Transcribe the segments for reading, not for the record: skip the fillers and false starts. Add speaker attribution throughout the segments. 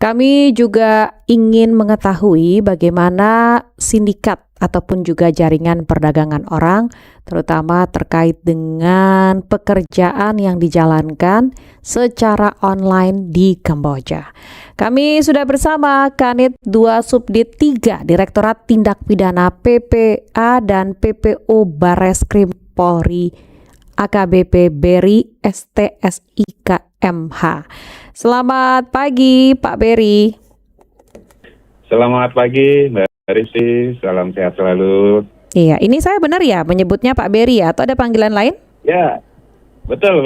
Speaker 1: Kami juga ingin mengetahui bagaimana sindikat ataupun juga jaringan perdagangan orang, terutama terkait dengan pekerjaan yang dijalankan secara online di Kamboja. Kami sudah bersama Kanit 2 Subdit 3 Direktorat Tindak Pidana PPA dan PPO Bareskrim Polri AKBP Beri STSIK MH. Selamat pagi Pak Beri.
Speaker 2: Selamat pagi Mbak Rizky, salam sehat selalu.
Speaker 1: Iya, ini saya benar ya menyebutnya Pak Beri ya, atau ada panggilan lain?
Speaker 2: Ya, betul.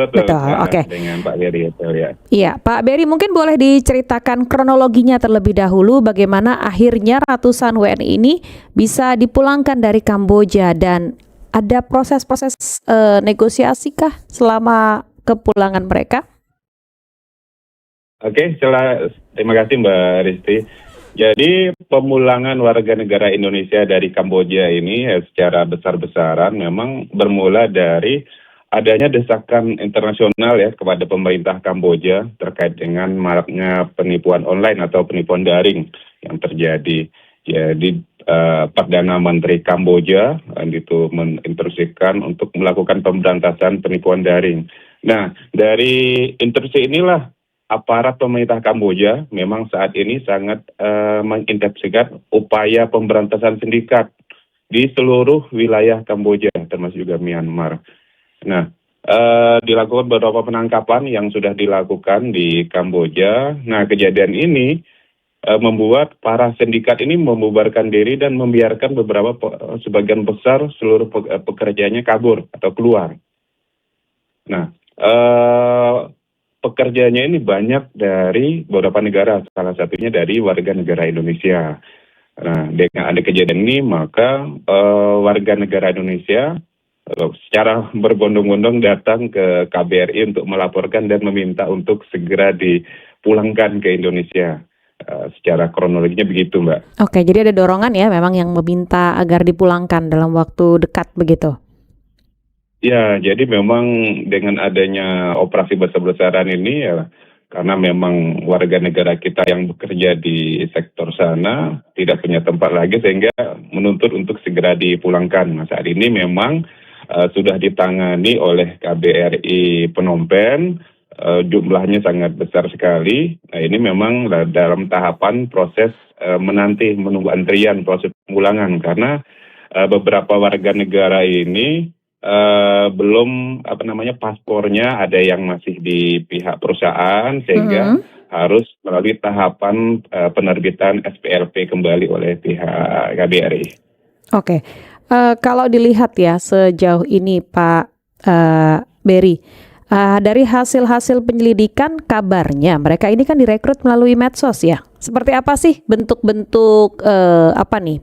Speaker 1: Oke.
Speaker 2: Dengan Pak Beri, betul ya.
Speaker 1: Iya, Pak Beri mungkin boleh diceritakan kronologinya terlebih dahulu bagaimana akhirnya ratusan WNI ini bisa dipulangkan dari Kamboja dan ada proses-proses negosiasi kah selama kepulangan mereka?
Speaker 2: Oke, terima kasih Mbak Rizky. Jadi pemulangan warga negara Indonesia dari Kamboja ini secara besar-besaran memang bermula dari adanya desakan internasional ya kepada pemerintah Kamboja terkait dengan maraknya penipuan online atau penipuan daring yang terjadi. Jadi Perdana Menteri Kamboja itu menginstruksikan untuk melakukan pemberantasan penipuan daring. Nah, dari instruksi inilah aparat pemerintah Kamboja memang saat ini sangat mengintensifkan upaya pemberantasan sindikat di seluruh wilayah Kamboja, termasuk juga Myanmar. Nah, dilakukan beberapa penangkapan yang sudah dilakukan di Kamboja. Nah, kejadian ini membuat para sindikat ini membubarkan diri dan membiarkan sebagian besar seluruh pekerjanya kabur atau keluar. Nah, pekerjanya ini banyak dari beberapa negara, salah satunya dari warga negara Indonesia. Nah, dengan ada kejadian ini, maka warga negara Indonesia secara berbondong-bondong datang ke KBRI untuk melaporkan dan meminta untuk segera dipulangkan ke Indonesia. Secara kronologinya begitu, Mbak.
Speaker 1: Oke, jadi ada dorongan ya memang yang meminta agar dipulangkan dalam waktu dekat begitu?
Speaker 2: Ya, jadi memang dengan adanya operasi besar-besaran ini ya, karena memang warga negara kita yang bekerja di sektor sana tidak punya tempat lagi sehingga menuntut untuk segera dipulangkan. Nah, saat ini memang sudah ditangani oleh KBRI Phnom Penh, jumlahnya sangat besar sekali. Nah, ini memang dalam tahapan proses menunggu antrian proses pemulangan karena beberapa warga negara ini belum paspornya ada yang masih di pihak perusahaan sehingga harus melalui tahapan penerbitan SPLP kembali oleh pihak KBRI.
Speaker 1: Oke, kalau dilihat ya sejauh ini Pak Beri, dari hasil-hasil penyelidikan kabarnya mereka ini kan direkrut melalui medsos ya. Seperti apa sih bentuk-bentuk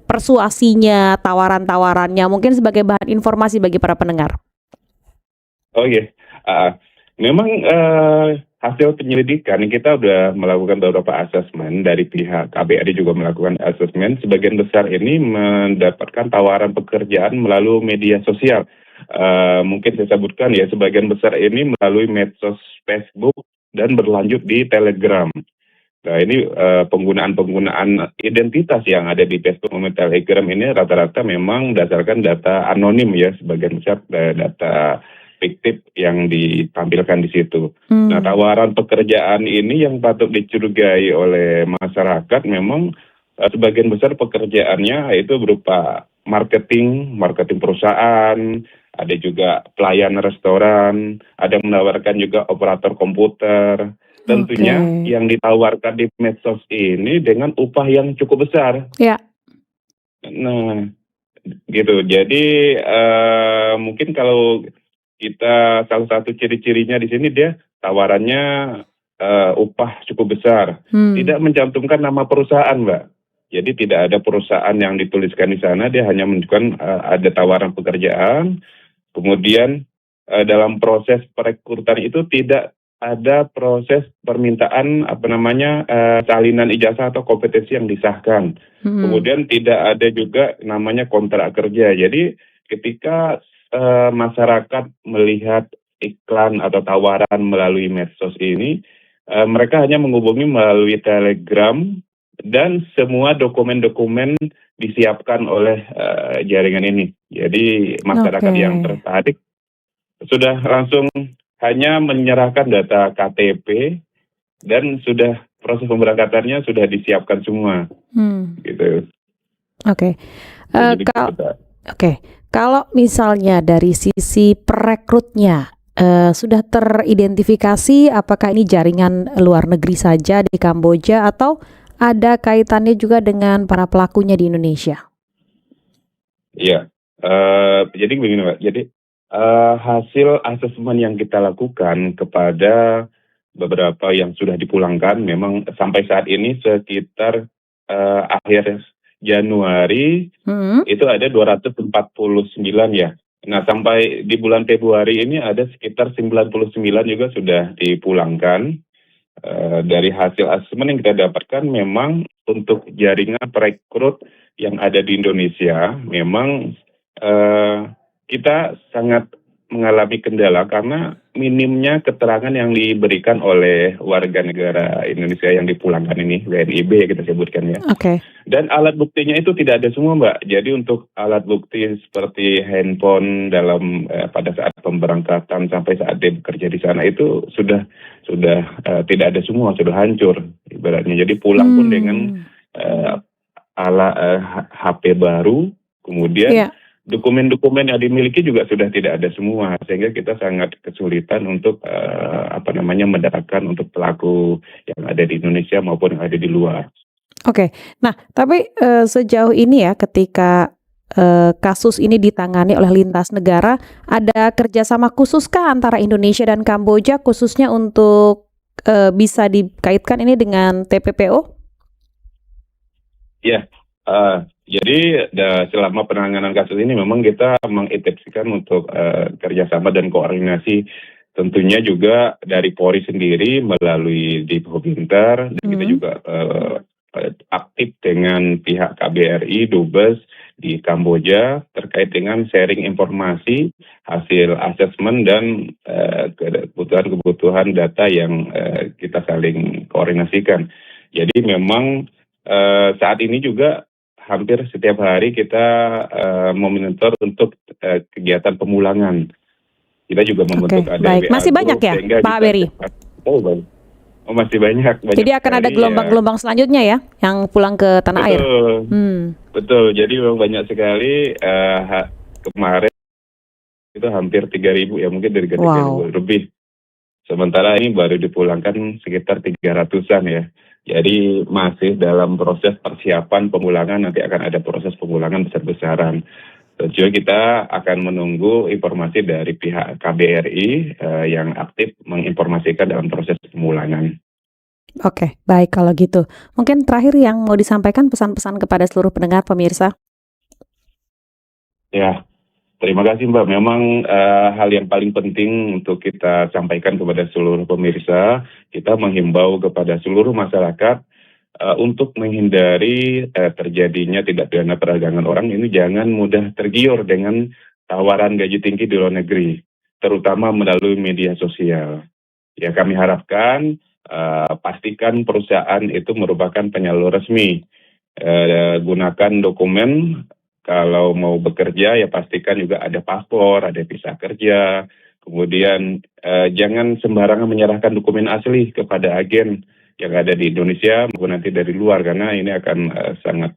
Speaker 1: persuasinya, tawaran-tawarannya mungkin sebagai bahan informasi bagi para pendengar.
Speaker 2: Oh iya, memang hasil penyelidikan kita sudah melakukan beberapa asesmen dari pihak KBRI juga melakukan asesmen. Sebagian besar ini mendapatkan tawaran pekerjaan melalui media sosial. Mungkin saya sebutkan ya, sebagian besar ini melalui medsos Facebook dan berlanjut di Telegram. Nah, ini penggunaan identitas yang ada di Facebook maupun Telegram ini rata-rata memang berdasarkan data anonim ya, sebagian besar data fiktif yang ditampilkan di situ. Nah, tawaran pekerjaan ini yang patut dicurigai oleh masyarakat memang sebagian besar pekerjaannya itu berupa marketing perusahaan, ada juga pelayan restoran, ada yang menawarkan juga operator komputer. Tentunya yang ditawarkan di medsos ini dengan upah yang cukup besar.
Speaker 1: Ya.
Speaker 2: Nah, gitu. Jadi mungkin kalau kita salah satu ciri-cirinya di sini dia tawarannya upah cukup besar. Tidak mencantumkan nama perusahaan, Mbak. Jadi tidak ada perusahaan yang dituliskan di sana, dia hanya menunjukkan ada tawaran pekerjaan. Kemudian dalam proses perekrutan itu tidak ada proses permintaan salinan ijazah atau kompetensi yang disahkan. Kemudian tidak ada juga namanya kontrak kerja. Jadi ketika masyarakat melihat iklan atau tawaran melalui medsos ini, mereka hanya menghubungi melalui Telegram dan semua dokumen-dokumen disiapkan oleh jaringan ini. Jadi masyarakat
Speaker 1: Oke.
Speaker 2: yang tertarik sudah langsung hanya menyerahkan data KTP dan sudah proses pemberangkatannya sudah disiapkan semua gitu.
Speaker 1: Oke.
Speaker 2: Jadi
Speaker 1: Oke. Kalau misalnya dari sisi perekrutnya sudah teridentifikasi apakah ini jaringan luar negeri saja di Kamboja atau ada kaitannya juga dengan para pelakunya di Indonesia?
Speaker 2: Iya, jadi begini Pak, jadi hasil asesmen yang kita lakukan kepada beberapa yang sudah dipulangkan memang sampai saat ini sekitar akhir Januari itu ada 249 ya. Nah sampai di bulan Februari ini ada sekitar 99 juga sudah dipulangkan. Dari hasil asesmen yang kita dapatkan memang untuk jaringan perekrut yang ada di Indonesia memang kita sangat mengalami kendala karena minimnya keterangan yang diberikan oleh warga negara Indonesia yang dipulangkan ini, WNIB kita sebutkan ya.
Speaker 1: Oke.
Speaker 2: Dan alat buktinya itu tidak ada semua Mbak. Jadi untuk alat bukti seperti handphone dalam pada saat pemberangkatan sampai saat dia bekerja di sana itu sudah tidak ada semua, sudah hancur ibaratnya. Jadi pulang pun dengan HP baru, kemudian dokumen-dokumen yang dimiliki juga sudah tidak ada semua, sehingga kita sangat kesulitan untuk mendapatkan untuk pelaku yang ada di Indonesia maupun yang ada di luar.
Speaker 1: Oke, nah tapi sejauh ini ya ketika kasus ini ditangani oleh lintas negara, ada kerjasama khususkah antara Indonesia dan Kamboja khususnya untuk bisa dikaitkan ini dengan TPPO?
Speaker 2: Ya, jadi selama penanganan kasus ini memang kita mengintensifkan untuk kerjasama dan koordinasi tentunya juga dari Polri sendiri melalui Diphobinter dan kita juga aktif dengan pihak KBRI, Dubes di Kamboja terkait dengan sharing informasi, hasil asesmen dan kebutuhan data yang kita saling koordinasikan. Jadi memang saat ini juga hampir setiap hari kita memonitor untuk kegiatan pemulangan. Kita juga membentuk ada WA
Speaker 1: masih banyak ya Pak Beri?
Speaker 2: Oh masih banyak.
Speaker 1: Jadi akan ada gelombang-gelombang selanjutnya ya yang pulang ke tanah air?
Speaker 2: Betul, jadi memang banyak sekali kemarin itu hampir 3.000 ya, mungkin dari 3.000 lebih. Sementara ini baru dipulangkan sekitar 300-an ya. Jadi masih dalam proses persiapan pemulangan, nanti akan ada proses pemulangan besar-besaran. Tentunya kita akan menunggu informasi dari pihak KBRI yang aktif menginformasikan dalam proses pemulangan.
Speaker 1: Oke, baik kalau gitu. Mungkin terakhir yang mau disampaikan pesan-pesan kepada seluruh pendengar pemirsa.
Speaker 2: Ya, terima kasih Mbak. Memang hal yang paling penting untuk kita sampaikan kepada seluruh pemirsa, kita menghimbau kepada seluruh masyarakat untuk menghindari terjadinya tindak pidana perdagangan orang ini jangan mudah tergiur dengan tawaran gaji tinggi di luar negeri, terutama melalui media sosial. Ya kami harapkan pastikan perusahaan itu merupakan penyalur resmi. Gunakan dokumen kalau mau bekerja ya pastikan juga ada paspor, ada visa kerja. Kemudian jangan sembarangan menyerahkan dokumen asli kepada agen yang ada di Indonesia maupun nanti dari luar karena ini akan sangat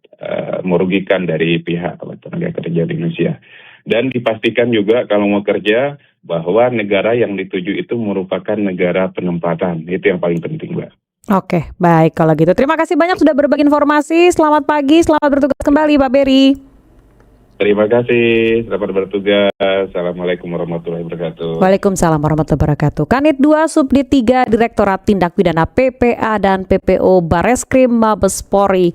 Speaker 2: merugikan dari pihak tenaga kerja di Indonesia. Dan dipastikan juga kalau mau kerja bahwa negara yang dituju itu merupakan negara penempatan. Itu yang paling penting, Mbak.
Speaker 1: Oke, baik kalau gitu. Terima kasih banyak sudah berbagi informasi. Selamat pagi, selamat bertugas kembali Pak Beri.
Speaker 2: Terima kasih, selamat bertugas. Assalamualaikum warahmatullahi wabarakatuh.
Speaker 1: Waalaikumsalam warahmatullahi wabarakatuh. Kanit 2 Subdit 3 Direktorat Tindak Pidana PPA dan PPO Bareskrim Mabes Polri